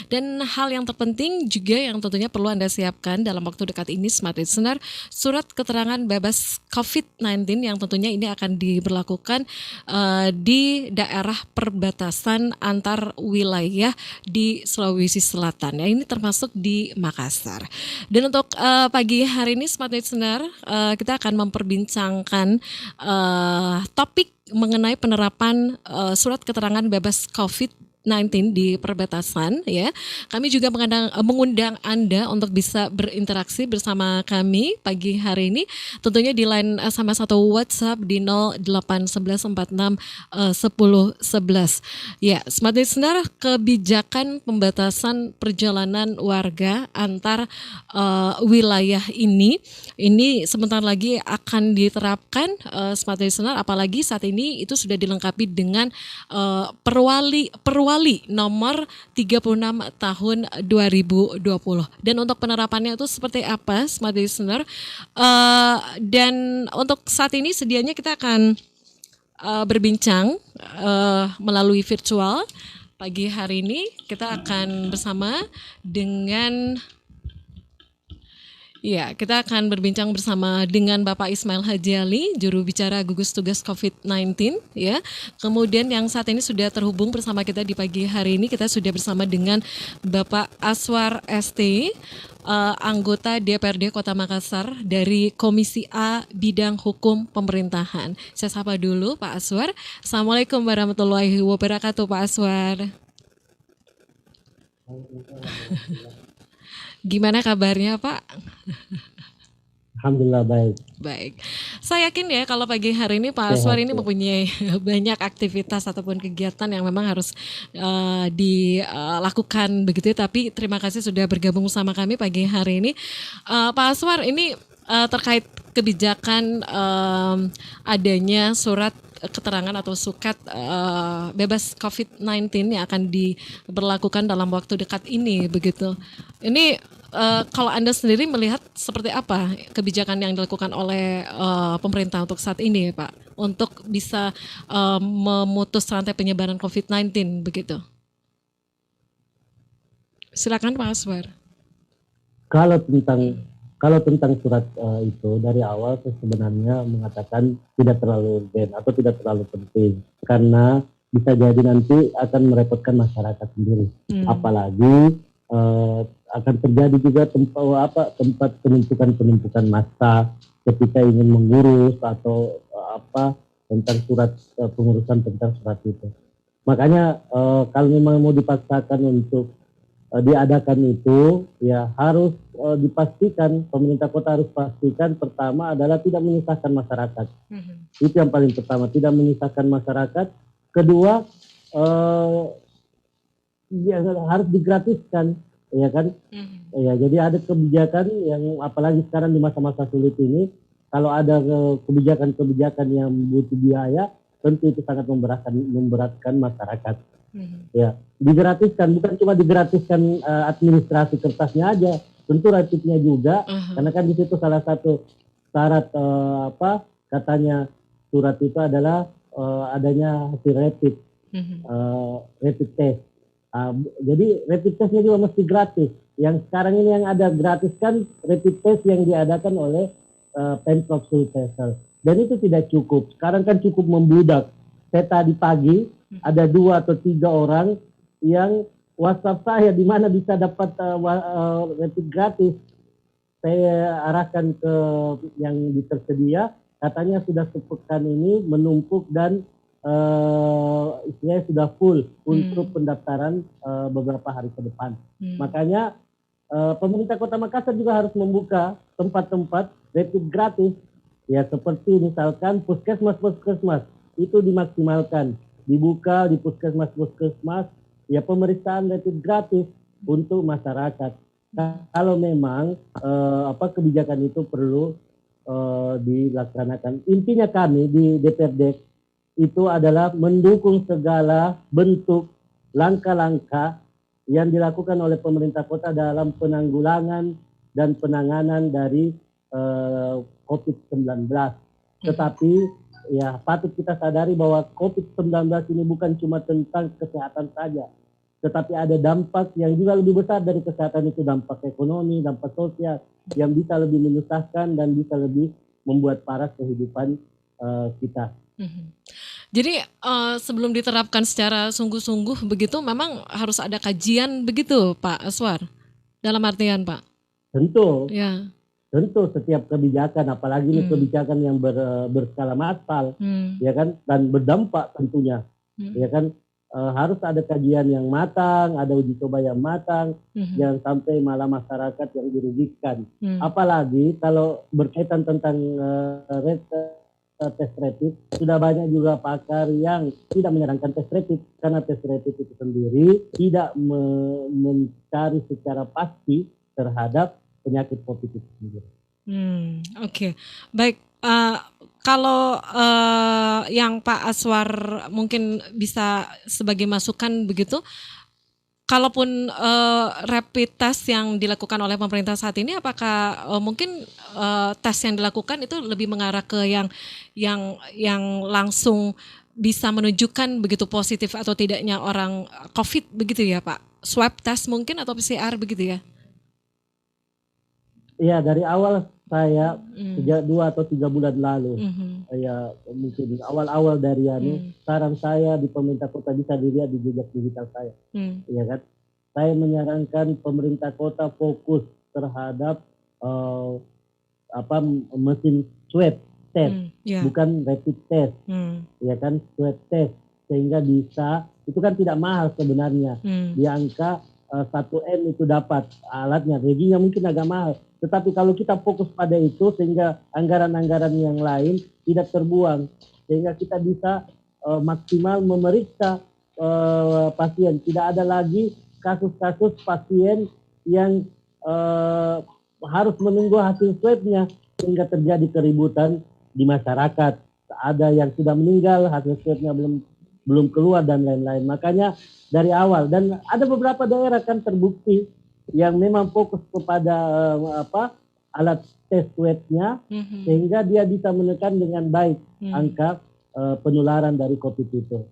Dan hal yang terpenting juga yang tentunya perlu Anda siapkan dalam waktu dekat ini Smart Listener, surat keterangan bebas COVID-19 yang tentunya ini akan diberlakukan di daerah perbatasan antar wilayah di Sulawesi Selatan. Ya, ini termasuk di Makassar. Dan untuk pagi hari ini Smart Listener, kita akan memperbincangkan topik mengenai penerapan surat keterangan bebas COVID-19 di perbatasan ya. Kami juga mengundang Anda untuk bisa berinteraksi bersama kami pagi hari ini tentunya di line sama satu WhatsApp di 081146 1011. Ya, Smart Listener, kebijakan pembatasan perjalanan warga antar wilayah ini sebentar lagi akan diterapkan Smart Listener, apalagi saat ini itu sudah dilengkapi dengan perwali nomor 36 tahun 2020. Dan untuk penerapannya itu seperti apa Smart Listener? Dan untuk saat ini sedianya kita akan berbincang melalui virtual. Pagi hari ini kita akan bersama dengan kita akan berbincang bersama dengan Bapak Ismail Haji Ali, juru bicara gugus tugas COVID-19 ya. Kemudian yang saat ini sudah terhubung bersama kita di pagi hari ini, kita sudah bersama dengan Bapak Aswar ST, anggota DPRD Kota Makassar dari Komisi A Bidang Hukum Pemerintahan. Saya sapa dulu Pak Aswar. Assalamualaikum warahmatullahi wabarakatuh Pak Aswar. Gimana kabarnya Pak? Alhamdulillah baik. Baik, saya yakin ya kalau pagi hari ini Pak Aswar ini mempunyai banyak aktivitas ataupun kegiatan yang memang harus dilakukan begitu ya. Tapi terima kasih sudah bergabung sama kami pagi hari ini. Pak Aswar, ini terkait kebijakan adanya surat keterangan atau sukat bebas COVID-19 yang akan diberlakukan dalam waktu dekat ini begitu. Ini kalau Anda sendiri melihat seperti apa kebijakan yang dilakukan oleh pemerintah untuk saat ini Pak, untuk bisa memutus rantai penyebaran COVID-19 begitu. Silakan Pak Aswar. Kalau tentang surat itu dari awal saya sebenarnya mengatakan tidak terlalu urgent atau tidak terlalu penting karena bisa jadi nanti akan merepotkan masyarakat sendiri. Apalagi akan terjadi juga tempat penumpukan massa ketika ingin mengurus atau tentang surat pengurusan tentang surat itu. Makanya kalau memang mau dipaksakan untuk diadakan itu ya harus dipastikan, pemerintah kota harus pastikan pertama adalah tidak menyusahkan masyarakat. Itu yang paling pertama, tidak menyusahkan masyarakat. Kedua harus digratiskan, ya kan? Ya, jadi ada kebijakan yang apalagi sekarang di masa-masa sulit ini, kalau ada kebijakan-kebijakan yang butuh biaya, tentu itu sangat memberatkan masyarakat. Ya, digratiskan, bukan cuma digratiskan administrasi kertasnya aja, tentu rapidnya juga, karena kan di situ salah satu syarat katanya surat itu adalah adanya hasil rapid test. Jadi rapid testnya juga mesti gratis. Yang sekarang ini yang ada gratis kan rapid test yang diadakan oleh Pemprov Sulsel. Dan itu tidak cukup. Sekarang kan cukup membludak. Saya tadi pagi ada 2 atau 3 orang yang WhatsApp saya di mana bisa dapat rapid gratis. Saya arahkan ke yang tersedia, katanya sudah sepekan ini menumpuk dan istilahnya sudah full untuk pendaftaran beberapa hari ke depan. Makanya pemerintah Kota Makassar juga harus membuka tempat-tempat rapid gratis, ya seperti misalkan puskesmas itu dimaksimalkan, dibuka di puskesmas ya pemeriksaan rapid gratis untuk masyarakat. Kalau memang kebijakan itu perlu dilaksanakan. Intinya kami di DPRD itu adalah mendukung segala bentuk langkah-langkah yang dilakukan oleh pemerintah kota dalam penanggulangan dan penanganan dari COVID-19. Tetapi ya patut kita sadari bahwa COVID-19 ini bukan cuma tentang kesehatan saja, tetapi ada dampak yang juga lebih besar dari kesehatan itu, dampak ekonomi, dampak sosial yang bisa lebih menyusahkan dan bisa lebih membuat parah kehidupan kita. Mhm. Jadi sebelum diterapkan secara sungguh-sungguh begitu, memang harus ada kajian begitu, Pak Aswar. Dalam artian, Pak. Tentu, Ya. tentu setiap kebijakan, apalagi ini kebijakan yang berskala massal, ya kan, dan berdampak tentunya, ya kan, harus ada kajian yang matang, ada uji coba yang matang, jangan sampai malah masyarakat yang dirugikan. Apalagi kalau berkaitan tentang tes rapid, sudah banyak juga pakar yang tidak menyarankan tes rapid karena tes rapid itu sendiri tidak mencari secara pasti terhadap penyakit COVID itu sendiri. Oke. Baik, kalau yang Pak Aswar mungkin bisa sebagai masukan begitu, kalaupun rapid test yang dilakukan oleh pemerintah saat ini, apakah mungkin tes yang dilakukan itu lebih mengarah ke yang langsung bisa menunjukkan begitu positif atau tidaknya orang COVID begitu ya Pak? Swab test mungkin atau PCR begitu ya? Iya, dari awal saya sejak 2 atau 3 bulan lalu, ya mungkin awal-awal dari saran saya di pemerintah kota bisa dilihat di jejak digital saya, ya kan. Saya menyarankan pemerintah kota fokus terhadap mesin swab test, bukan rapid test, ya kan, swab test, sehingga bisa, itu kan tidak mahal sebenarnya, di angka 1 M itu dapat alatnya, reginya mungkin agak mahal, tetapi kalau kita fokus pada itu sehingga anggaran-anggaran yang lain tidak terbuang, sehingga kita bisa maksimal memeriksa pasien, tidak ada lagi kasus-kasus pasien yang harus menunggu hasil swabnya sehingga terjadi keributan di masyarakat. Ada yang sudah meninggal, hasil swabnya belum keluar dan lain-lain. Makanya dari awal, dan ada beberapa daerah kan terbukti yang memang fokus kepada alat tes swabnya, sehingga dia bisa menekan dengan baik angka penularan dari COVID itu.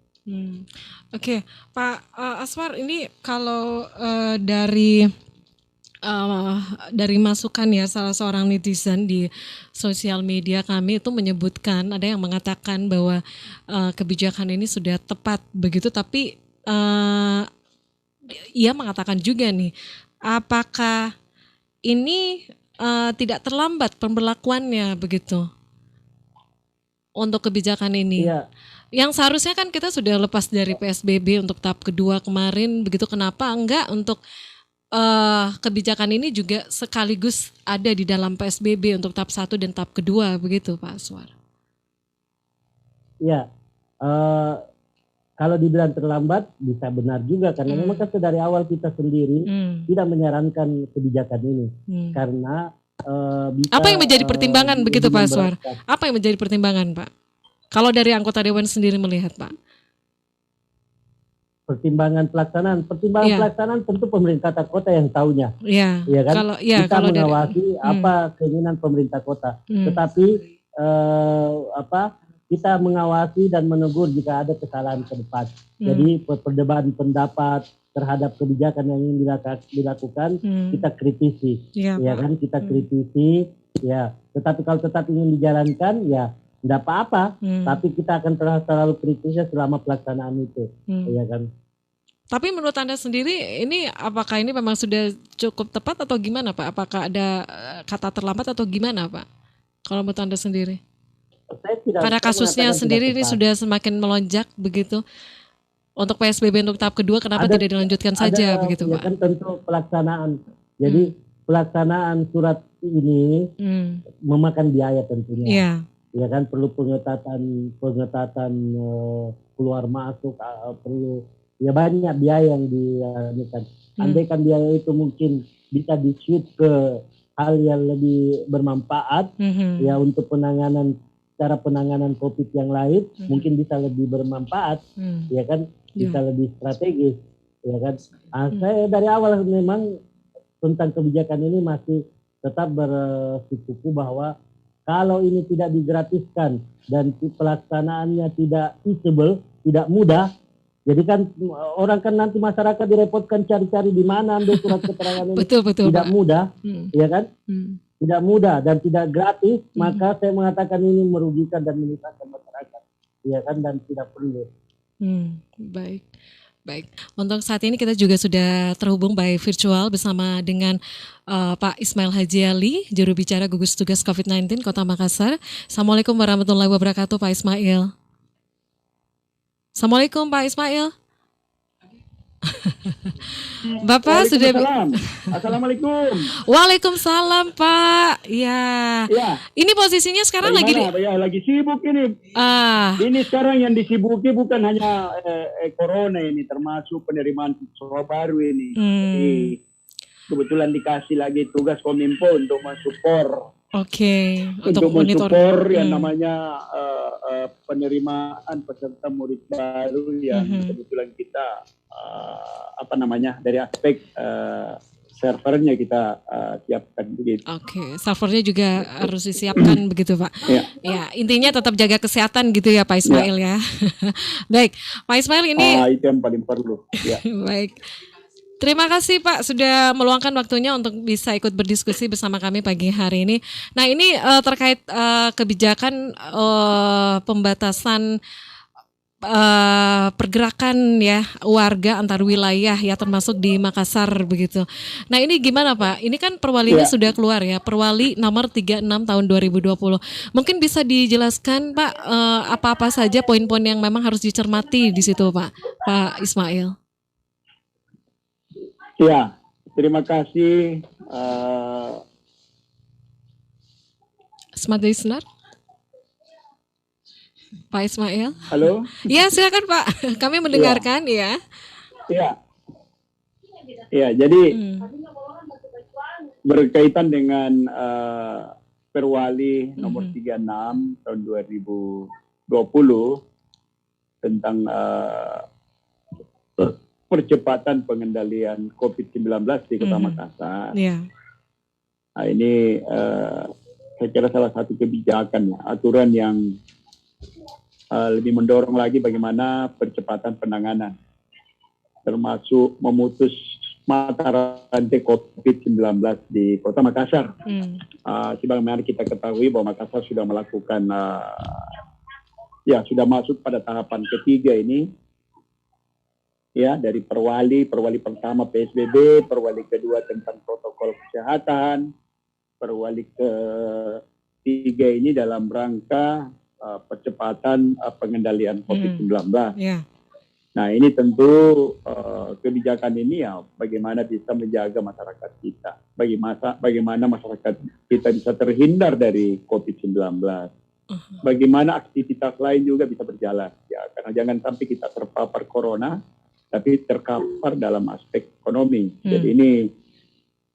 Oke, Pak Aswar, ini kalau dari masukan ya salah seorang netizen di sosial media kami itu menyebutkan, ada yang mengatakan bahwa kebijakan ini sudah tepat begitu, tapi ia mengatakan juga nih, apakah ini tidak terlambat pemberlakuannya begitu untuk kebijakan ini? Iya. Yang seharusnya kan kita sudah lepas dari PSBB untuk tahap kedua kemarin begitu, kenapa enggak untuk kebijakan ini juga sekaligus ada di dalam PSBB untuk tahap 1 dan tahap kedua begitu Pak Aswar? Iya, kalau dibilang terlambat bisa benar juga, karena memang kan dari awal kita sendiri tidak menyarankan kebijakan ini, karena bisa, apa yang menjadi pertimbangan begitu Pak Aswar? Apa yang menjadi pertimbangan Pak? Kalau dari anggota Dewan sendiri melihat Pak? Pertimbangan pelaksanaan tentu pemerintah kota yang tahunya, ya kan. Kita mengawasi apa keinginan pemerintah kota, tetapi kita mengawasi dan menegur jika ada kesalahan ke depan. Jadi perdebatan pendapat terhadap kebijakan yang ingin dilakukan kita kritisi, ya kan, kita kritisi, ya. Tetapi kalau tetap ingin dijalankan, ya tidak apa-apa, tapi kita akan terlalu kritisnya selama pelaksanaan itu, ya kan. Tapi menurut Anda sendiri, ini apakah ini memang sudah cukup tepat atau gimana Pak? Apakah ada kata terlambat atau gimana Pak? Kalau menurut Anda sendiri? Karena kasusnya sendiri ini sudah semakin melonjak begitu. Untuk PSBB untuk tahap kedua, kenapa tidak dilanjutkan saja begitu Pak? Kan tentu pelaksanaan. Jadi pelaksanaan surat ini memakan biaya tentunya. Ya kan, perlu pengetatan keluar masuk, perlu ya banyak biaya yang dilakukan. Andaikan biaya itu mungkin bisa di-switch ke hal yang lebih bermanfaat, ya untuk cara penanganan COVID yang lain, mungkin bisa lebih bermanfaat, ya kan, bisa lebih strategis, ya kan. Saya dari awal memang tentang kebijakan ini masih tetap bersikukuh bahwa kalau ini tidak digratiskan dan pelaksanaannya tidak feasible, tidak mudah, Jadi kan orang kan nanti masyarakat direpotkan cari-cari di mana ambil surat keterangan ini. Betul Tidak Pak. mudah, ya kan? Tidak mudah dan tidak gratis, maka saya mengatakan ini merugikan dan menyusahkan masyarakat, ya kan, dan tidak perlu. Baik. Untuk saat ini kita juga sudah terhubung by virtual bersama dengan Pak Ismail Haji Ali, juru bicara gugus tugas COVID-19 Kota Makassar. Assalamualaikum warahmatullahi wabarakatuh, Pak Ismail. Assalamualaikum Pak Ismail. Bapak sudah. Assalamualaikum. Waalaikumsalam Pak. Ya. Ini posisinya sekarang lagi lagi sibuk ini. Ini sekarang yang disibuki bukan hanya corona ini, termasuk penerimaan siswa baru ini. Jadi kebetulan dikasih lagi tugas Kominfo untuk mensupport. Untuk mensupport yang namanya penerimaan peserta murid baru yang kebetulan kita dari aspek servernya kita siapkan begitu. Servernya juga harus disiapkan begitu Pak. Ya, intinya tetap jaga kesehatan gitu ya Pak Ismail ya. Baik, Pak Ismail ini. Itu yang paling perlu. Baik. Terima kasih Pak sudah meluangkan waktunya untuk bisa ikut berdiskusi bersama kami pagi hari ini. Nah ini terkait kebijakan pembatasan pergerakan ya warga antar wilayah ya termasuk di Makassar begitu. Nah ini gimana Pak? Ini kan perwalinya sudah keluar ya, Perwali nomor 36 tahun 2020. Mungkin bisa dijelaskan Pak apa-apa saja poin-poin yang memang harus dicermati di situ Pak Ismail. Ya, terima kasih. Smart Listener, Pak Ismail. Halo. Ya, silakan Pak. Kami mendengarkan ya. Ya, jadi berkaitan dengan Perwali nomor 36 tahun 2020 tentang percepatan pengendalian COVID-19 di Kota Makassar. Nah, ini saya kira salah satu kebijakan, aturan yang lebih mendorong lagi bagaimana percepatan penanganan, termasuk memutus mata rantai COVID-19 di Kota Makassar. Sebagaimana kita ketahui bahwa Makassar sudah melakukan, sudah masuk pada tahapan ketiga ini. Ya, dari perwali pertama PSBB, perwali kedua tentang protokol kesehatan, perwali ketiga ini dalam rangka percepatan pengendalian COVID-19. Nah, ini tentu kebijakan ini ya bagaimana bisa menjaga masyarakat kita, bagaimana masyarakat kita bisa terhindar dari COVID-19. Bagaimana aktivitas lain juga bisa berjalan, ya, karena jangan sampai kita terpapar corona tapi terkapar dalam aspek ekonomi. Jadi ini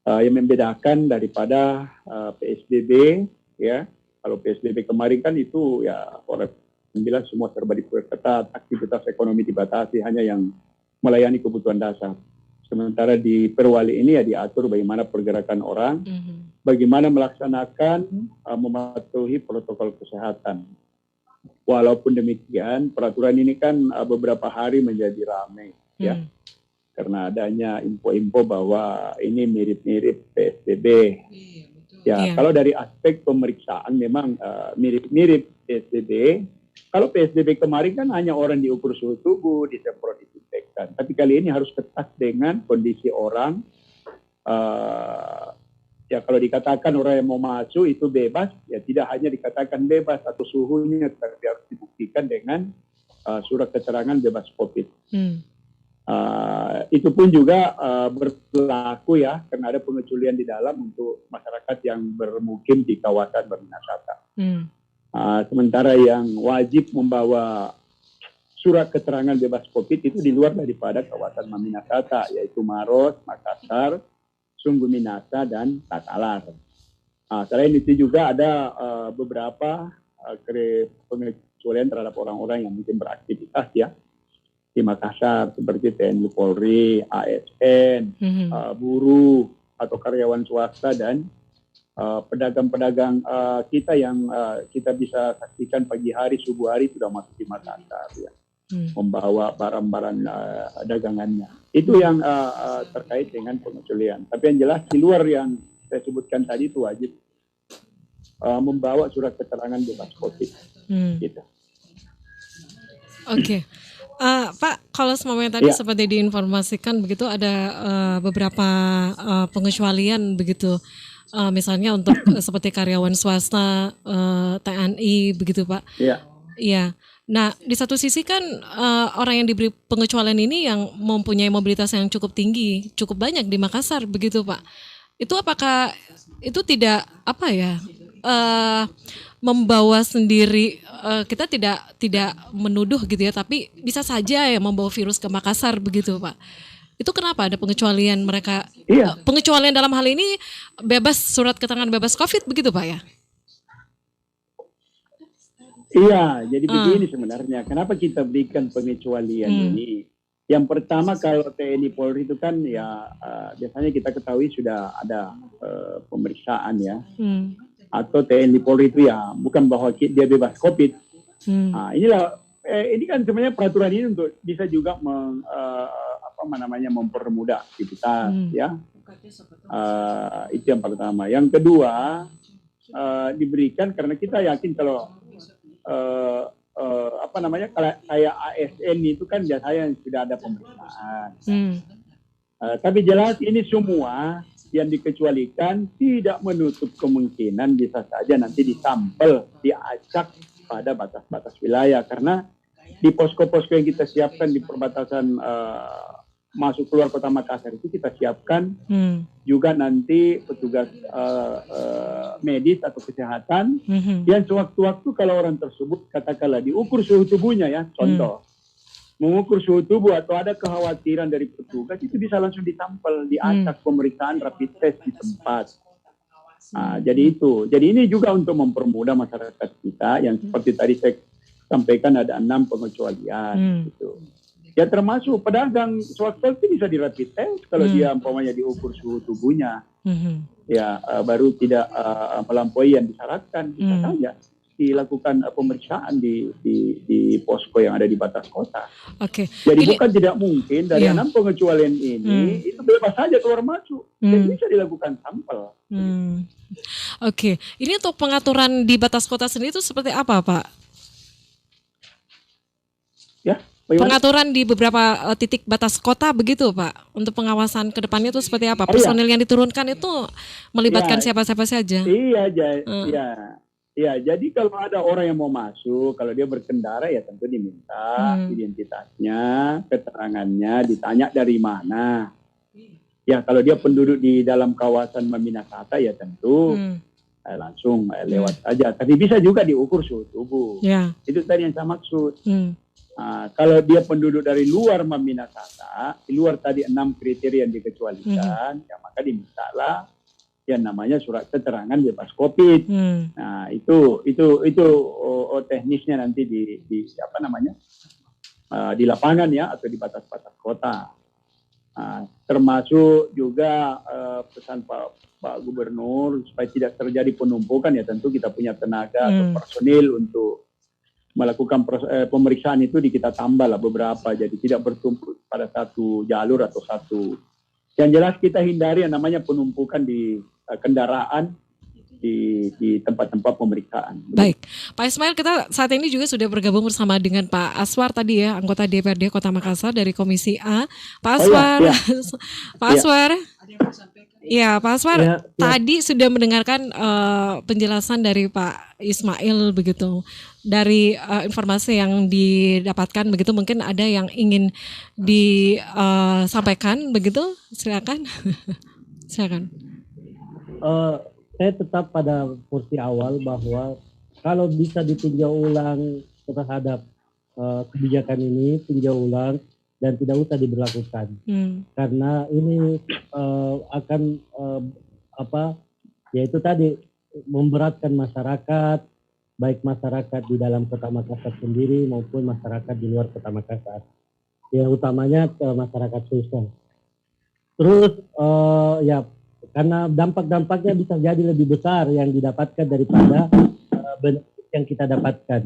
yang membedakan daripada PSBB, ya. Kalau PSBB kemarin kan itu ya orang bilang semua serba diperketat, aktivitas ekonomi dibatasi, hanya yang melayani kebutuhan dasar. Sementara di Perwali ini ya diatur bagaimana pergerakan orang, bagaimana melaksanakan mematuhi protokol kesehatan. Walaupun demikian, peraturan ini kan beberapa hari menjadi ramai. Ya, karena adanya info-info bahwa ini mirip-mirip PSBB. Kalau dari aspek pemeriksaan memang mirip-mirip PSBB. Kalau PSBB kemarin kan hanya orang diukur suhu tubuh, disemprot disinfektan. Tapi kali ini harus ketat dengan kondisi orang. Kalau dikatakan orang yang mau masuk itu bebas, ya tidak hanya dikatakan bebas atau suhunya, tapi harus dibuktikan dengan surat keterangan bebas COVID. Itu pun juga berlaku ya, karena ada pengecualian di dalam untuk masyarakat yang bermukim di kawasan berminasata. Sementara yang wajib membawa surat keterangan bebas COVID itu di luar daripada kawasan Maminasata, yaitu Maros, Makassar, Sungguh Minasa, dan Takalar. Selain itu juga ada beberapa pengecualian terhadap orang-orang yang mungkin beraktivitas ya di Makassar, seperti TNI Polri, ASN, buruh atau karyawan swasta, dan pedagang-pedagang kita yang kita bisa saksikan pagi hari, subuh hari sudah masuk di Makassar. Ya. membawa barang-barang dagangannya. Itu yang terkait dengan pengecualian. Tapi yang jelas di luar yang saya sebutkan tadi itu wajib membawa surat keterangan bebas COVID. Gitu. Oke. Pak, kalau semuanya tadi seperti diinformasikan begitu ada beberapa pengecualian begitu. Misalnya untuk seperti karyawan swasta, TNI begitu Pak. Iya. Iya. Nah, di satu sisi kan orang yang diberi pengecualian ini yang mempunyai mobilitas yang cukup tinggi, cukup banyak di Makassar begitu Pak. Itu apakah itu tidak membawa sendiri, kita tidak menuduh gitu ya, tapi bisa saja ya membawa virus ke Makassar begitu Pak. Itu kenapa ada pengecualian mereka? Iya. Pengecualian dalam hal ini bebas surat keterangan bebas COVID begitu Pak ya? Iya, jadi begini sebenarnya. Kenapa kita berikan pengecualian ini? Yang pertama kalau TNI Polri itu kan ya biasanya kita ketahui sudah ada pemeriksaan ya. Atau TNI Polri itu ya bukan bahwa dia bebas COVID. Nah, ini kan sebenarnya peraturan ini untuk bisa juga mempermudah aktivitas ya. Itu yang pertama. Yang kedua diberikan karena kita yakin kalau kayak ASN itu kan biasanya sudah ada pemeriksaan. Tapi jelas ini semua yang dikecualikan tidak menutup kemungkinan bisa saja nanti disampel, diacak pada batas-batas wilayah karena di posko-posko yang kita siapkan di perbatasan masuk keluar kota Makassar itu kita siapkan juga nanti petugas medis atau kesehatan yang sewaktu-waktu kalau orang tersebut katakanlah diukur suhu tubuhnya ya, contoh mengukur suhu tubuh atau ada kekhawatiran dari petugas itu bisa langsung disampel, diacak pemeriksaan rapid test di tempat. Jadi ini juga untuk mempermudah masyarakat kita yang seperti tadi saya sampaikan ada 6 pengecualian gitu. Ya termasuk pedagang sewaktu-waktu bisa di rapid test kalau dia umpamanya diukur suhu tubuhnya. Ya baru tidak melampaui yang disyaratkan, bisa saja dilakukan pemeriksaan di posko yang ada di batas kota. Oke. Jadi bukan tidak mungkin dari 6 pengecualian ini itu bebas saja keluar masuk. Jadi bisa dilakukan sampel. Oke. Ini untuk pengaturan di batas kota sendiri itu seperti apa, Pak? Ya. Bagaimana? Pengaturan di beberapa titik batas kota begitu Pak. Untuk pengawasan ke depannya itu seperti apa? Personil yang diturunkan itu melibatkan siapa-siapa saja? Iya, jadi kalau ada orang yang mau masuk, kalau dia berkendara ya tentu diminta identitasnya, keterangannya, ditanya dari mana. Ya kalau dia penduduk di dalam kawasan Maminasata ya tentu langsung lewat saja. Tapi bisa juga diukur suhu tubuh. Itu tadi yang saya maksud. Kalau dia penduduk dari luar Maminasata, di luar tadi 6 kriteria yang dikecualikan, ya maka dimintalah yang namanya surat keterangan bebas COVID. Nah itu teknisnya nanti di lapangan ya atau di batas-batas kota. Termasuk juga pesan Pak Gubernur supaya tidak terjadi penumpukan ya tentu kita punya tenaga atau personil untuk melakukan pemeriksaan itu kita tambah lah beberapa jadi tidak bertumpuk pada satu jalur atau satu. Yang jelas kita hindari yang namanya penumpukan di kendaraan di tempat-tempat pemeriksaan. Baik, Pak Ismail, kita saat ini juga sudah bergabung bersama dengan Pak Aswar tadi ya, anggota DPRD Kota Makassar dari Komisi A. Pak Aswar, Pak Aswar. Ya, Pak Aswar, tadi sudah mendengarkan penjelasan dari Pak Ismail begitu. Dari informasi yang didapatkan begitu, mungkin ada yang ingin disampaikan begitu, silakan. Silakan. Saya tetap pada porsi awal bahwa kalau bisa ditinjau ulang terhadap kebijakan ini, tinjau ulang dan tidak usah diberlakukan karena ini akan yaitu tadi memberatkan masyarakat, baik masyarakat di dalam Kota Makassar sendiri maupun masyarakat di luar Kota Makassar. Yang utamanya masyarakat Sulsel. Terus karena dampak-dampaknya bisa jadi lebih besar yang didapatkan daripada benefit yang kita dapatkan.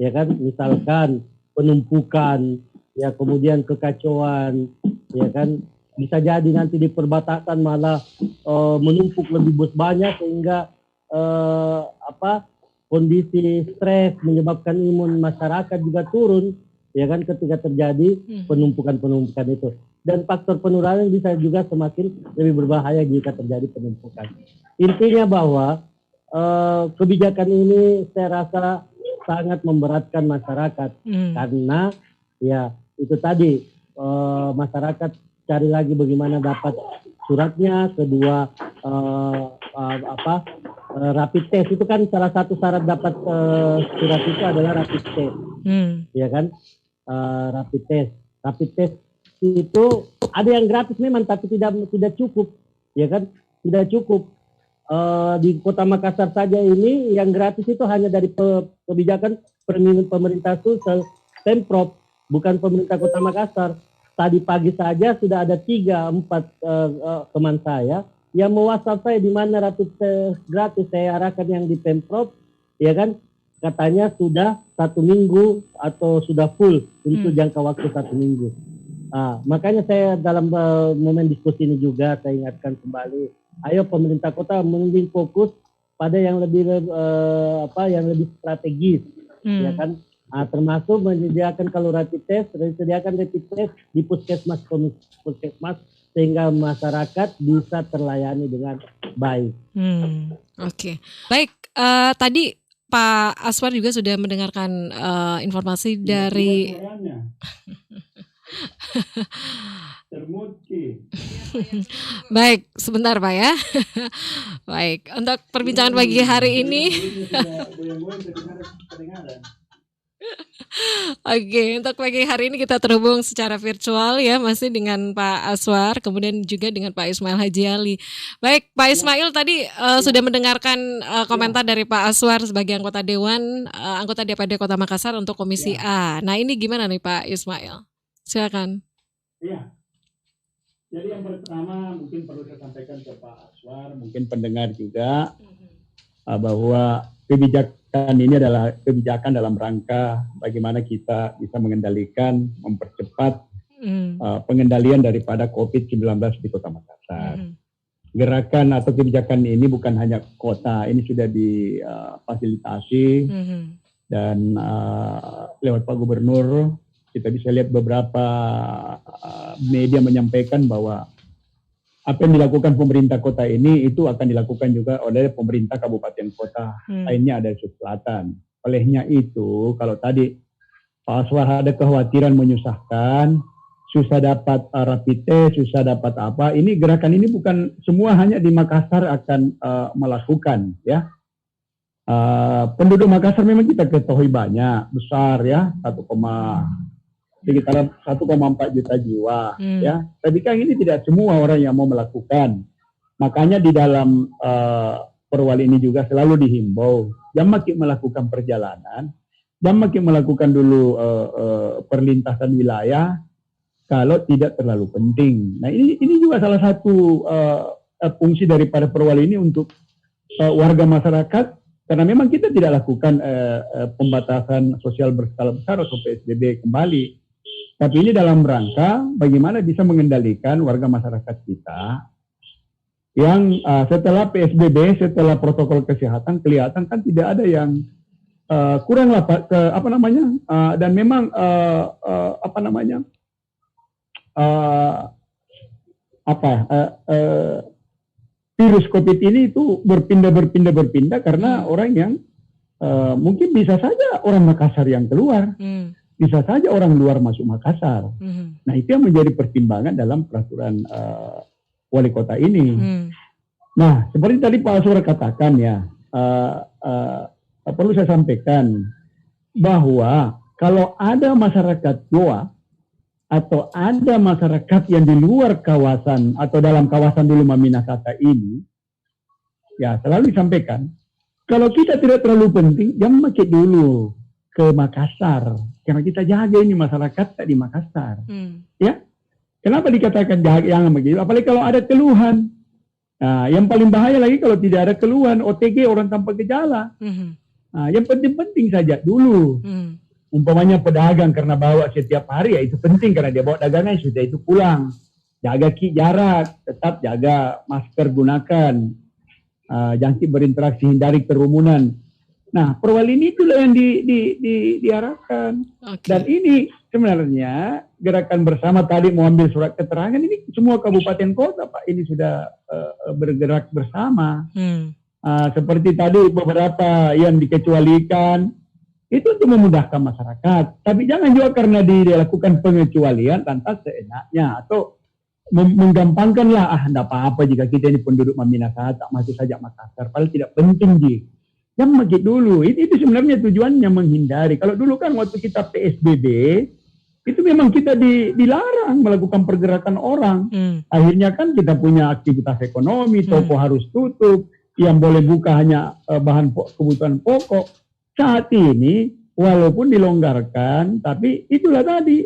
Ya kan, misalkan penumpukan, ya kemudian kekacauan, ya kan, bisa jadi nanti di perbatasan malah menumpuk lebih banyak sehingga kondisi stres menyebabkan imun masyarakat juga turun, ya kan, ketika terjadi penumpukan itu. Dan faktor penularan bisa juga semakin lebih berbahaya jika terjadi penumpukan. Intinya bahwa kebijakan ini saya rasa sangat memberatkan masyarakat karena ya itu tadi masyarakat cari lagi bagaimana dapat suratnya, kedua rapid test itu kan salah satu syarat dapat surat itu adalah rapid test, ya kan, rapid test itu ada yang gratis memang tapi tidak cukup, ya kan, tidak cukup. Di Kota Makassar saja ini yang gratis itu hanya dari kebijakan pemerintah Sulsel, Pemprov, bukan pemerintah Kota Makassar. Tadi pagi saja sudah ada 3-4 teman saya yang mau WhatsApp saya di mana rapid test gratis saya arahkan yang di Pemprov, ya kan, katanya sudah 1 minggu atau sudah full untuk jangka waktu 1 minggu. Makanya saya dalam momen diskusi ini juga saya ingatkan kembali, ayo pemerintah kota mending fokus pada yang lebih strategis, ya kan, termasuk menyediakan kalau rapid test, disediakan rapid test di puskesmas sehingga masyarakat bisa terlayani dengan baik. Oke. Baik, tadi Pak Aswar juga sudah mendengarkan informasi dari Baik, sebentar Pak ya. Baik, untuk perbincangan pagi hari ini. Oke, untuk pagi hari ini kita terhubung secara virtual ya, masih dengan Pak Aswar, kemudian juga dengan Pak Ismail Haji Ali. Baik, Pak Ismail tadi sudah mendengarkan komentar dari Pak Aswar sebagai anggota Dewan, anggota DPD Kota Makassar untuk Komisi A. Nah ini gimana nih Pak Ismail? Silakan. Iya. Jadi yang pertama mungkin perlu saya sampaikan ke Pak Aswar, mungkin pendengar juga, bahwa kebijakan ini adalah kebijakan dalam rangka bagaimana kita bisa mengendalikan, mempercepat pengendalian daripada COVID-19 di Kota Makassar. Gerakan atau kebijakan ini bukan hanya kota, ini sudah difasilitasi dan lewat Pak Gubernur. Kita bisa lihat beberapa media menyampaikan bahwa apa yang dilakukan pemerintah kota ini itu akan dilakukan juga oleh pemerintah kabupaten kota lainnya ada di selatan. Olehnya itu, kalau tadi Pak Aswar ada kekhawatiran menyusahkan, susah dapat rapid test, susah dapat apa, ini gerakan ini bukan semua hanya di Makassar akan melakukan, ya. Penduduk Makassar memang kita ketahui banyak, besar ya, sekitar 1,4 juta jiwa, ya. Tapi kan ini tidak semua orang yang mau melakukan. Makanya di dalam perwali ini juga selalu dihimbau, jangan makin melakukan perjalanan, jangan makin melakukan dulu perlintasan wilayah kalau tidak terlalu penting. Nah ini juga salah satu fungsi daripada perwali ini untuk warga masyarakat, karena memang kita tidak lakukan pembatasan sosial berskala besar atau PSBB kembali. Tapi ini dalam rangka bagaimana bisa mengendalikan warga masyarakat kita yang setelah PSBB, setelah protokol kesehatan kelihatan kan tidak ada yang kurang lah dan memang virus COVID ini itu berpindah karena orang yang mungkin bisa saja orang Makassar yang keluar. Bisa saja orang luar masuk Makassar. Nah itu yang menjadi pertimbangan dalam peraturan wali kota ini. Nah seperti tadi Pak Aswar katakan ya, perlu saya sampaikan bahwa kalau ada masyarakat Goa atau ada masyarakat yang di luar kawasan atau dalam kawasan di Luma Minahasa ini, ya selalu disampaikan, kalau kita tidak terlalu penting, jangan makin dulu ke Makassar. Karena kita jaga ini masyarakat di Makassar. Ya, kenapa dikatakan jaga yang begitu? Apalagi kalau ada keluhan. Nah, yang paling bahaya lagi kalau tidak ada keluhan, OTG orang tanpa gejala. Nah, yang penting-penting saja dulu. umpamanya pedagang karena bawa setiap hari, ya itu penting karena dia bawa dagangan, sudah itu pulang. Jaga jarak, tetap jaga masker gunakan, jangan berinteraksi, hindari kerumunan. Nah, perwali ini itulah yang diarahkan. Oke. Dan ini sebenarnya gerakan bersama tadi mau ambil surat keterangan ini semua kabupaten kota, Pak, ini sudah bergerak bersama. Seperti tadi beberapa yang dikecualikan, itu untuk memudahkan masyarakat. Tapi jangan juga karena dilakukan pengecualian lantas seenaknya atau menggampangkanlah, enggak apa-apa jika kita ini penduduk Minahasa, masuk saja Makassar. Padahal tidak penting, Ji. Yang begitu dulu, itu sebenarnya tujuannya menghindari. Kalau dulu kan waktu kita PSBB, itu memang kita dilarang melakukan pergerakan orang. Akhirnya kan kita punya aktivitas ekonomi, toko harus tutup, yang boleh buka hanya bahan kebutuhan pokok. Saat ini, walaupun dilonggarkan, tapi itulah tadi,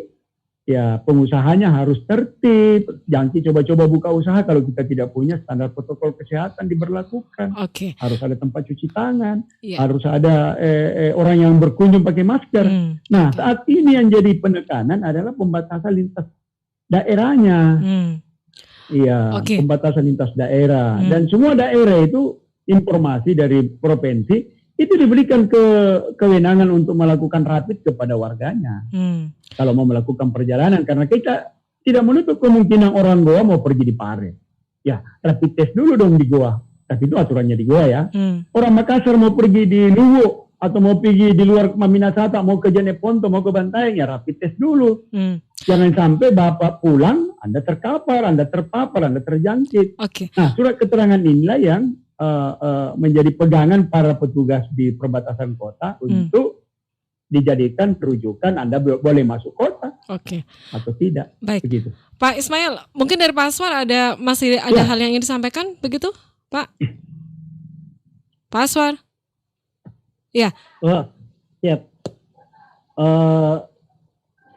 ya pengusahanya harus tertib, jangan coba-coba buka usaha kalau kita tidak punya standar protokol kesehatan diberlakukan. Oke. Harus ada tempat cuci tangan, Iya. harus ada orang yang berkunjung pakai masker. Nah, saat ini yang jadi penekanan adalah pembatasan lintas daerahnya. Iya, Oke. pembatasan lintas daerah. Dan semua daerah itu informasi dari provinsi itu diberikan kewenangan untuk melakukan rapid kepada warganya. Kalau mau melakukan perjalanan, karena kita tidak menutup kemungkinan orang Goa mau pergi di Pare. Ya, rapid test dulu dong di Goa. Tapi itu aturannya di Goa ya. Orang Makassar mau pergi di Luwu atau mau pergi di luar Minahasa, mau ke Jeneponto, mau ke Bantaeng, ya rapid test dulu. Jangan sampai Bapak pulang, Anda terkapar, Anda terpapar, Anda terjangkit. Oke. Nah, surat keterangan inilah yang menjadi pegangan para petugas di perbatasan kota untuk dijadikan rujukan Anda boleh masuk kota atau tidak. Baik. Begitu. Pak Ismail, mungkin dari Pak Aswar masih ada hal yang ingin disampaikan begitu, Pak? Pak Aswar? Ya. Siap.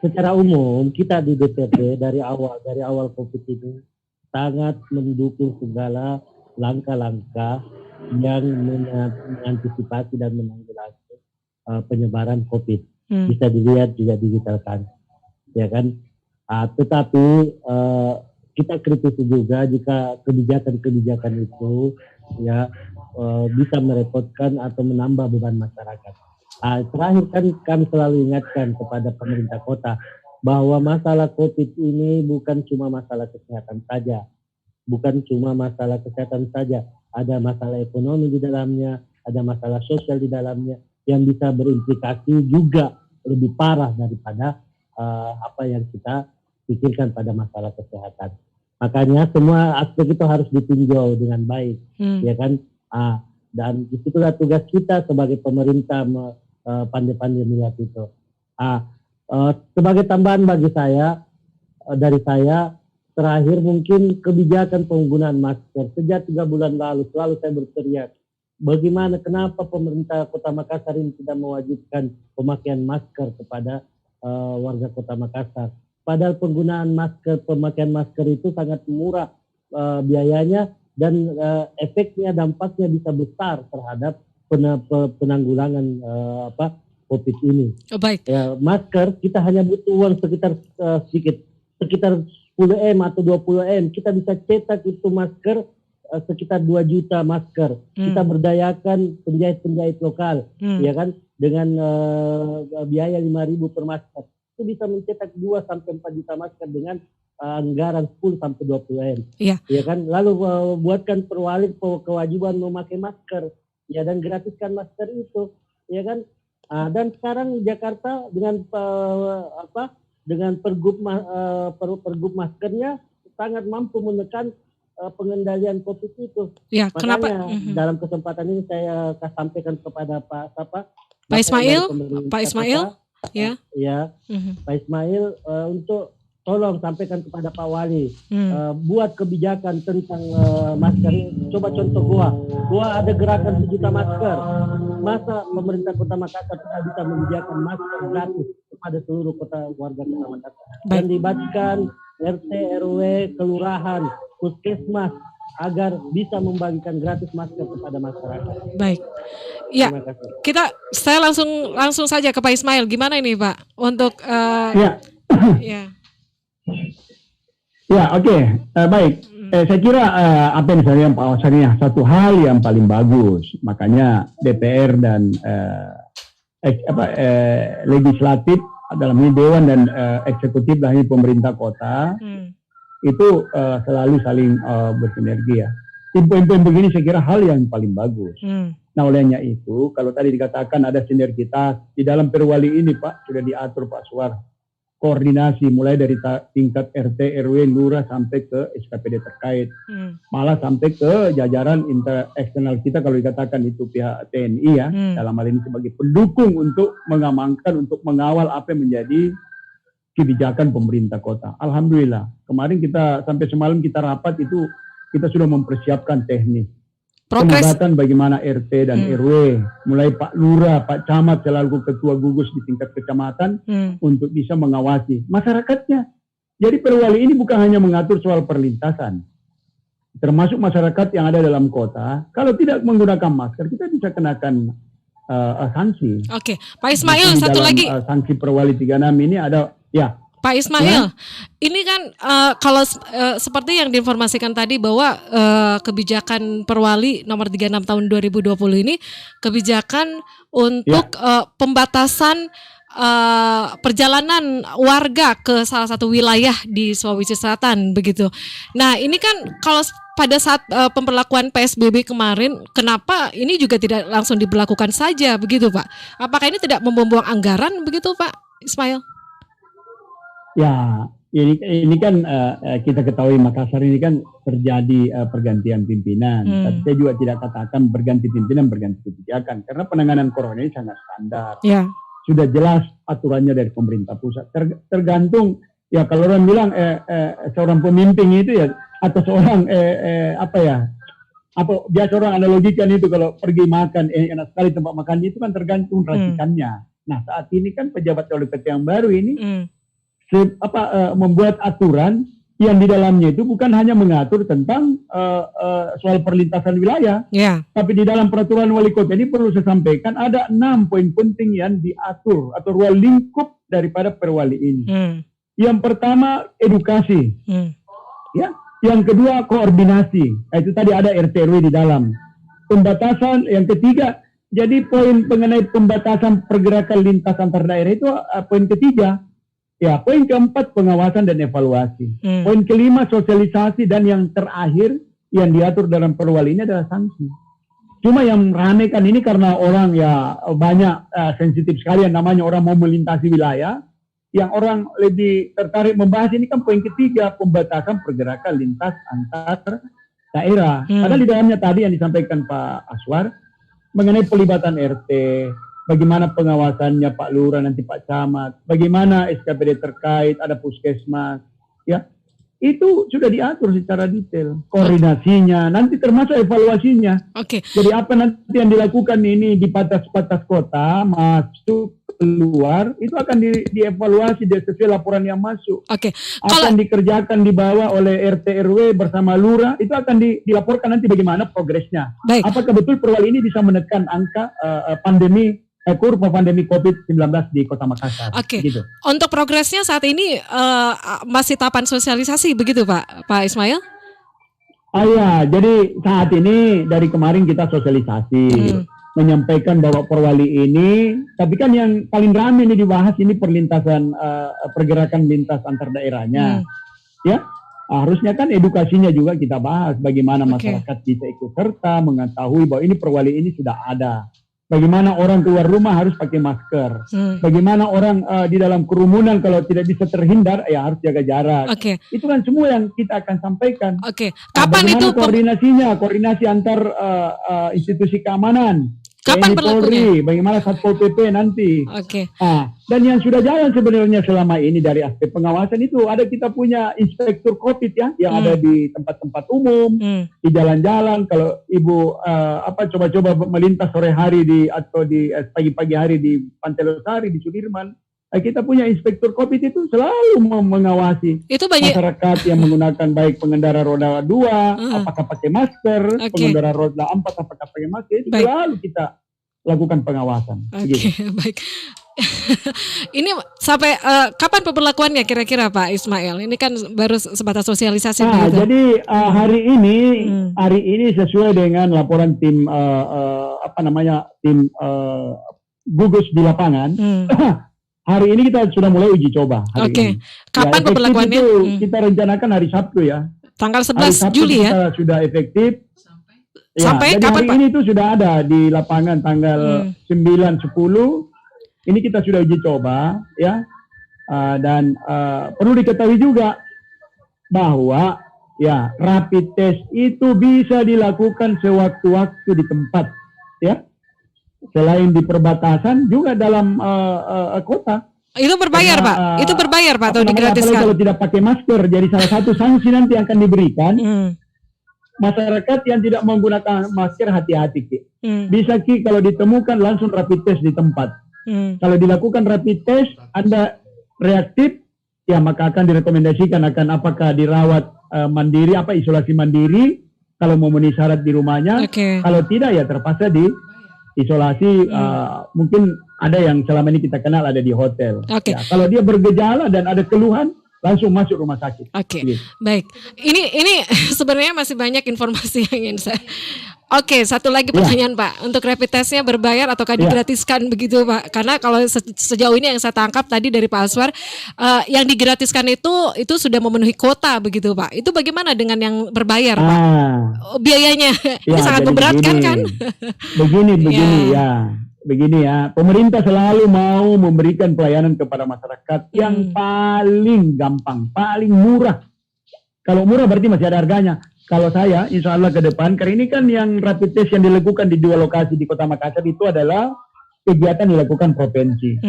Secara umum kita di DPRD dari awal COVID ini sangat mendukung segala langkah-langkah yang mengantisipasi dan menanggulangi penyebaran COVID. Bisa dilihat juga digitalkan, ya kan. Tetapi kita kritisi juga jika kebijakan-kebijakan itu ya bisa merepotkan atau menambah beban masyarakat. Terakhir kan kami selalu ingatkan kepada pemerintah kota bahwa masalah COVID ini bukan cuma masalah kesehatan saja. Bukan cuma masalah kesehatan saja, ada masalah ekonomi di dalamnya, ada masalah sosial di dalamnya yang bisa berimplikasi juga lebih parah daripada apa yang kita pikirkan pada masalah kesehatan. Makanya semua aspek itu harus ditinjau dengan baik, ya kan? Dan disitulah tugas kita sebagai pemerintah pandai-pandai melihat itu. Sebagai tambahan bagi saya, dari saya, terakhir mungkin kebijakan penggunaan masker. Sejak 3 bulan lalu selalu saya berteriak, bagaimana, kenapa pemerintah Kota Makassar ini tidak mewajibkan pemakaian masker kepada warga Kota Makassar. Padahal pemakaian masker itu sangat murah biayanya dan efeknya, dampaknya bisa besar terhadap penanggulangan COVID ini. Baik. Ya, masker kita hanya butuh uang sekitar 10M atau 20M, kita bisa cetak itu masker sekitar 2 juta masker. Kita berdayakan penjahit-penjahit lokal, ya kan, dengan biaya 5.000 per masker. Itu bisa mencetak 2 sampai 4 juta masker dengan anggaran 10 sampai 20M. Iya. Ya kan, lalu buatkan perwali kewajiban memakai masker, ya, dan gratiskan masker itu, ya kan. Dan sekarang Jakarta dengan dengan pergub maskernya sangat mampu menekan pengendalian COVID itu. Ya, makanya kenapa? Dalam kesempatan ini saya sampaikan kepada Pak Ismail, ya, Pak Ismail untuk tolong sampaikan kepada Pak Wali, buat kebijakan tentang masker ini. Coba contoh Goa ada gerakan 1 juta masker. Masa pemerintah Kota Makassar tidak bisa menyediakan masker gratis kepada seluruh warga Kota Makassar? Dan libatkan RT, RW, kelurahan, puskesmas agar bisa membagikan gratis masker kepada masyarakat. Baik. Ya, Terima kasih. saya langsung saja ke Pak Ismail. Gimana ini Pak untuk Ya, ya. ya, oke. Baik. Saya kira apa yang disampaikan Pak Osani satu hal yang paling bagus. Makanya DPR dan legislatif dalam ini Dewan dan eksekutif dalam ini pemerintah kota itu selalu saling bersinergi ya. Info-info begini saya kira hal yang paling bagus. Nah olehnya itu kalau tadi dikatakan ada sinergitas di dalam perwali ini Pak sudah diatur Pak Suar. Koordinasi mulai dari tingkat RT, RW, lurah sampai ke SKPD terkait. Malah sampai ke jajaran eksternal kita kalau dikatakan itu pihak TNI ya. Dalam hal ini sebagai pendukung untuk mengamankan, untuk mengawal apa yang menjadi kebijakan pemerintah kota. Alhamdulillah. Kemarin kita sampai semalam kita rapat itu kita sudah mempersiapkan teknis. Peningkatan bagaimana RT dan RW, mulai Pak Lurah, Pak Camat selaku ketua gugus di tingkat kecamatan untuk bisa mengawasi masyarakatnya. Jadi perwali ini bukan hanya mengatur soal perlintasan, termasuk masyarakat yang ada dalam kota. Kalau tidak menggunakan masker, kita bisa kenakan sanksi. Oke, Pak Ismail satu lagi. Sanksi perwali 36 ini ada ya. Pak Ismail, ini kan kalau seperti yang diinformasikan tadi bahwa kebijakan Perwali nomor 36 tahun 2020 ini kebijakan untuk pembatasan perjalanan warga ke salah satu wilayah di Sulawesi Selatan begitu. Nah, ini kan kalau pada saat pemberlakuan PSBB kemarin, kenapa ini juga tidak langsung diberlakukan saja begitu, Pak? Apakah ini tidak membuang anggaran begitu, Pak Ismail? Ya, ini kan kita ketahui Makassar ini kan terjadi pergantian pimpinan. Tapi saya juga tidak katakan berganti pimpinan, berganti kebijakan. Karena penanganan corona ini sangat standar. Ya. Sudah jelas aturannya dari pemerintah pusat. Tergantung, ya kalau orang bilang seorang pemimpin itu ya, atau seorang biasa orang analogikan itu kalau pergi makan, enak sekali tempat makan itu kan tergantung racikannya. Nah saat ini kan pejabat oleh PT yang baru ini, membuat aturan yang di dalamnya itu bukan hanya mengatur tentang soal perlintasan wilayah, tapi di dalam peraturan wali kota ini perlu saya sampaikan ada 6 poin penting yang diatur atau ruang lingkup daripada perwali ini. Yang pertama edukasi, ya. Yang kedua koordinasi, itu tadi ada RT RW di dalam. Pembatasan yang ketiga, jadi poin mengenai pembatasan pergerakan lintas antar daerah itu poin ketiga. Ya, poin keempat pengawasan dan evaluasi. Poin kelima sosialisasi dan yang terakhir yang diatur dalam perwali ini adalah sanksi. Cuma yang ramekan ini karena orang ya banyak sensitif sekali yang namanya orang mau melintasi wilayah. Yang orang lebih tertarik membahas ini kan poin ketiga pembatasan pergerakan lintas antar daerah. Padahal di dalamnya tadi yang disampaikan Pak Aswar mengenai pelibatan RT. Bagaimana pengawasannya Pak Lurah, nanti Pak Camat, bagaimana SKPD terkait, ada puskesmas, ya itu sudah diatur secara detail, koordinasinya, nanti termasuk evaluasinya. Jadi apa nanti yang dilakukan ini di batas-batas kota, masuk, keluar, itu akan dievaluasi sesuai laporan yang masuk. Akan dikerjakan dibawa oleh RT RW bersama Lurah, itu akan dilaporkan nanti bagaimana progresnya. Apakah betul perwali ini bisa menekan angka kurva pandemi COVID-19 di Kota Makassar. Gitu. Untuk progresnya saat ini masih tahapan sosialisasi begitu Pak Ismail? Ya, jadi saat ini dari kemarin kita sosialisasi, menyampaikan bahwa perwali ini, tapi kan yang paling ramai ini dibahas ini perlintasan pergerakan lintas antar daerahnya, ya. Harusnya kan edukasinya juga kita bahas, bagaimana masyarakat bisa ikut serta mengetahui bahwa ini perwali ini sudah ada. Bagaimana orang keluar rumah harus pakai masker. Bagaimana orang di dalam kerumunan kalau tidak bisa terhindar ya harus jaga jarak. Itu kan semua yang kita akan sampaikan. Kapan itu koordinasinya? Koordinasi antar institusi keamanan. Kapan berlakunya? Bagaimana Satpol PP nanti. Dan yang sudah jalan sebenarnya selama ini dari aspek pengawasan itu ada kita punya inspektur COVID ya yang ada di tempat-tempat umum, di jalan-jalan. Kalau ibu coba-coba melintas sore hari atau di pagi-pagi hari di Pantai Losari di Sudirman, kita punya inspektur COVID itu selalu mengawasi masyarakat yang menggunakan baik pengendara roda 2, apakah pakai masker, pengendara roda 4 apakah pakai masker, itu selalu kita lakukan pengawasan. Oke, Begitu. baik. Ini sampai kapan pemberlakuannya kira-kira Pak Ismail? Ini kan baru sebatas sosialisasi Nah, begitu. jadi hari ini sesuai dengan laporan tim tim gugus di lapangan. Hari ini kita sudah mulai uji coba. Oke. Ini. Kapan efektif pemberlakuannya? Itu kita rencanakan hari Sabtu ya. Tanggal Hari 11 Sabtu Juli ya? kita sudah efektif. Sampai jadi kapan, hari Pak? ini itu sudah ada di lapangan tanggal 9-10. Ini kita sudah uji coba ya. Dan perlu diketahui juga bahwa ya rapid test itu bisa dilakukan sewaktu-waktu di tempat ya. Selain di perbatasan juga dalam kota. Itu berbayar, Pak? Itu berbayar, Pak, atau digratiskan? Kalau tidak pakai masker, jadi salah satu sanksi nanti akan diberikan. Masyarakat yang tidak menggunakan masker hati-hati, Ki. Bisa, Ki, kalau ditemukan langsung rapid test di tempat. Kalau dilakukan rapid test, Anda reaktif, ya maka akan direkomendasikan akan apakah dirawat mandiri, isolasi mandiri, kalau memenuhi syarat di rumahnya. Kalau tidak, ya terpaksa di isolasi. Mungkin ada yang selama ini kita kenal ada di hotel. Ya, kalau dia bergejala dan ada keluhan, langsung masuk rumah sakit. Baik. Ini sebenarnya masih banyak informasi yang ingin saya. Satu lagi pertanyaan Pak. Untuk rapid testnya berbayar ataukah digratiskan begitu Pak? Karena kalau sejauh ini yang saya tangkap tadi dari Pak Aswar, yang digratiskan itu sudah memenuhi kuota begitu Pak. Itu bagaimana dengan yang berbayar Pak? Biayanya ini sangat memberatkan kan? Begini ya, pemerintah selalu mau memberikan pelayanan kepada masyarakat yang paling gampang, paling murah. Kalau murah berarti masih ada harganya. Kalau saya, insya Allah ke depan, karena ini kan yang rapid test yang dilakukan di 2 lokasi di Kota Makassar itu adalah kegiatan dilakukan provinsi.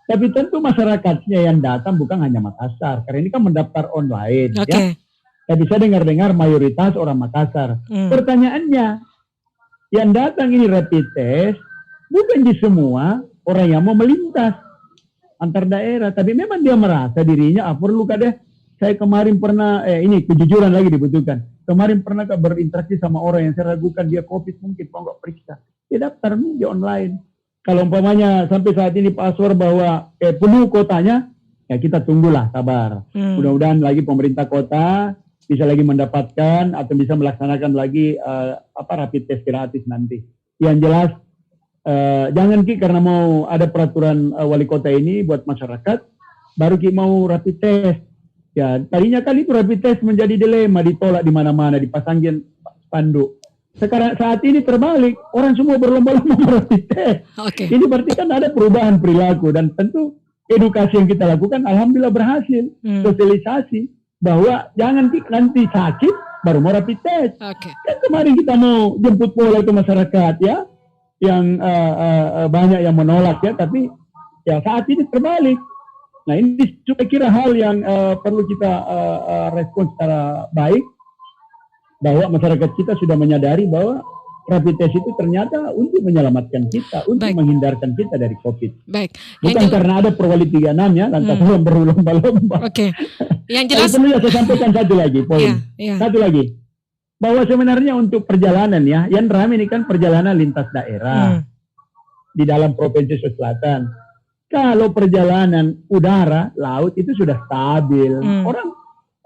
Tapi tentu masyarakatnya yang datang bukan hanya Makassar, karena ini kan mendaftar online. Ya. Tapi saya dengar-dengar mayoritas orang Makassar. Pertanyaannya, yang datang ini rapid test, bukan di semua orang yang mau melintas antar daerah, tapi memang dia merasa dirinya perlu kadeh. Saya kemarin pernah, ini kejujuran lagi dibutuhkan. Kemarin pernah berinteraksi sama orang yang saya ragukan dia COVID, mungkin mau nggak periksa. Dia daftar di online. Kalau umpamanya sampai saat ini Pak Aswar bahwa penuh kotanya, ya kita tunggulah, sabar. Mudah-mudahan lagi pemerintah kota bisa lagi mendapatkan atau bisa melaksanakan lagi rapid test gratis nanti. Yang jelas, jangan Ki karena mau ada peraturan wali kota ini buat masyarakat, baru Ki mau rapid test. Ya, tadinya kali itu rapid test menjadi dilema, ditolak di mana-mana, dipasangin spanduk. Sekarang saat ini terbalik, orang semua berlomba-lomba rapid test. Ini berarti kan ada perubahan perilaku dan tentu edukasi yang kita lakukan alhamdulillah berhasil. Sosialisasi bahwa jangan nanti sakit baru mau rapid test. Kan kemarin kita mau jemput bola ke masyarakat ya, yang banyak yang menolak ya, tapi ya saat ini terbalik. Nah ini saya kira hal yang perlu kita respon secara baik, bahwa masyarakat kita sudah menyadari bahwa rapid test itu ternyata untuk menyelamatkan kita, untuk menghindarkan kita dari COVID. Bukan karena ada perwali 36 ya, lantas orang berlomba-lomba. Yang jelas. Perlu saya sampaikan satu lagi poin. Satu lagi, bahwa sebenarnya untuk perjalanan ya, yang ramai ini kan perjalanan lintas daerah di dalam Provinsi Sulawesi Selatan. Kalau perjalanan udara, laut itu sudah stabil.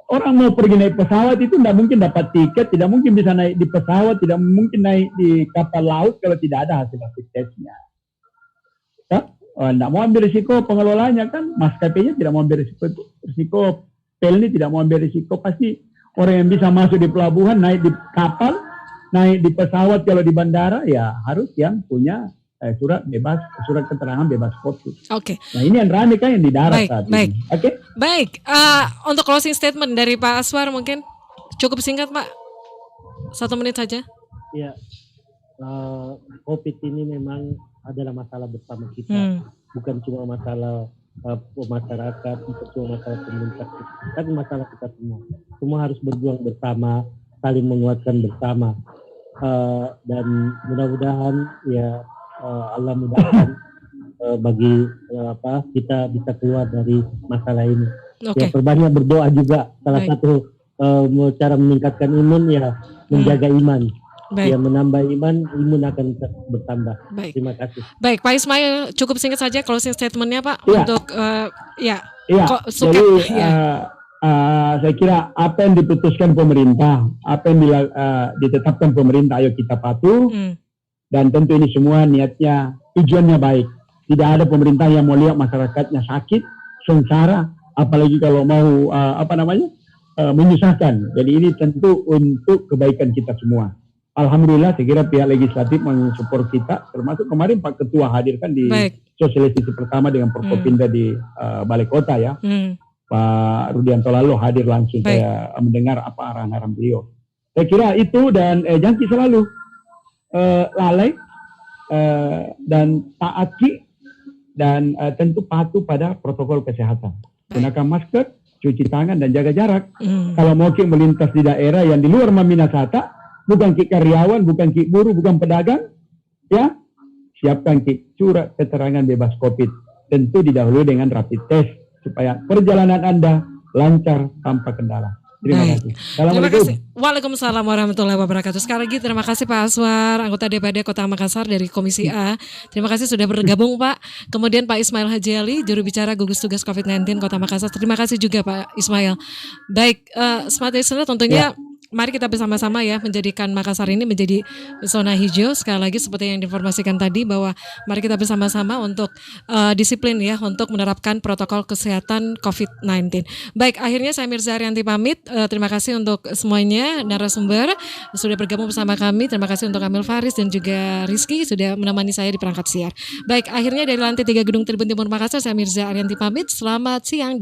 Orang mau pergi naik pesawat itu tidak mungkin dapat tiket, tidak mungkin bisa naik di pesawat, tidak mungkin naik di kapal laut kalau tidak ada hasil rapid testnya. Tidak mau ambil risiko pengelolanya kan, maskapainya tidak mau ambil risiko, Pelni tidak mau ambil risiko. Pasti orang yang bisa masuk di pelabuhan, naik di kapal, naik di pesawat kalau di bandara, ya harus yang punya surat keterangan bebas COVID. Nah ini yang ramai kan yang di darat saat ini. Baik. Untuk closing statement dari Pak Aswar mungkin cukup singkat Pak, 1 menit saja. Ya, COVID ini memang adalah masalah bersama kita, bukan cuma masalah masyarakat, bukan cuma masalah pemerintah, tapi masalah kita semua. Semua harus berjuang bersama, saling menguatkan bersama, dan mudah-mudahan ya Allah mudahkan bagi kita bisa keluar dari masalah ini. Ya perbanyak berdoa juga. Salah satu cara meningkatkan imun ya menjaga iman. Baik. Yang menambah iman akan bertambah. Baik. Terima kasih. Baik, Pak Ismail, cukup singkat saja closing statement-nya Pak Iya. untuk Iya, Suket, jadi ya. saya kira apa yang diputuskan pemerintah, apa yang ditetapkan pemerintah, ayo kita patuh. Dan tentu ini semua niatnya, tujuannya baik. Tidak ada pemerintah yang mau lihat masyarakatnya sakit, sengsara, apalagi kalau mau menyusahkan. Jadi ini tentu untuk kebaikan kita semua. Alhamdulillah, saya kira pihak legislatif mensupport kita, termasuk kemarin Pak Ketua hadirkan di sosialisasi pertama dengan Forkopimda di Balai Kota ya. Pak Rudianto Lalo hadir langsung, saya mendengar apa arahan-arahan beliau. Saya kira itu, dan jangan selalu lalai dan taati dan tentu patuh pada protokol kesehatan. Gunakan masker, cuci tangan dan jaga jarak. Kalau mau melintas di daerah yang di luar Maminasata, bukan karyawan, bukan buruh, bukan pedagang, ya siapkan surat keterangan bebas COVID. Tentu didahului dengan rapid test supaya perjalanan Anda lancar tanpa kendala. Terima kasih. Terima kasih. Waalaikumsalam warahmatullahi wabarakatuh. Sekali lagi terima kasih Pak Aswar, anggota DPRD Kota Makassar dari Komisi A. Terima kasih sudah bergabung Pak. Kemudian Pak Ismail Haji Ali, juru bicara gugus tugas COVID-19 Kota Makassar. Terima kasih juga Pak Ismail. Baik, Smart Listener tentunya mari kita bersama-sama ya menjadikan Makassar ini menjadi zona hijau. Sekali lagi seperti yang diinformasikan tadi bahwa mari kita bersama-sama untuk disiplin ya untuk menerapkan protokol kesehatan COVID-19. Baik, akhirnya saya Mirza Arianti pamit. Terima kasih untuk semuanya narasumber sudah bergabung bersama kami. Terima kasih untuk Kamil Faris dan juga Rizky sudah menemani saya di perangkat siar. Baik, akhirnya dari lantai 3 Gedung Tribun Timur Makassar saya Mirza Arianti pamit. Selamat siang.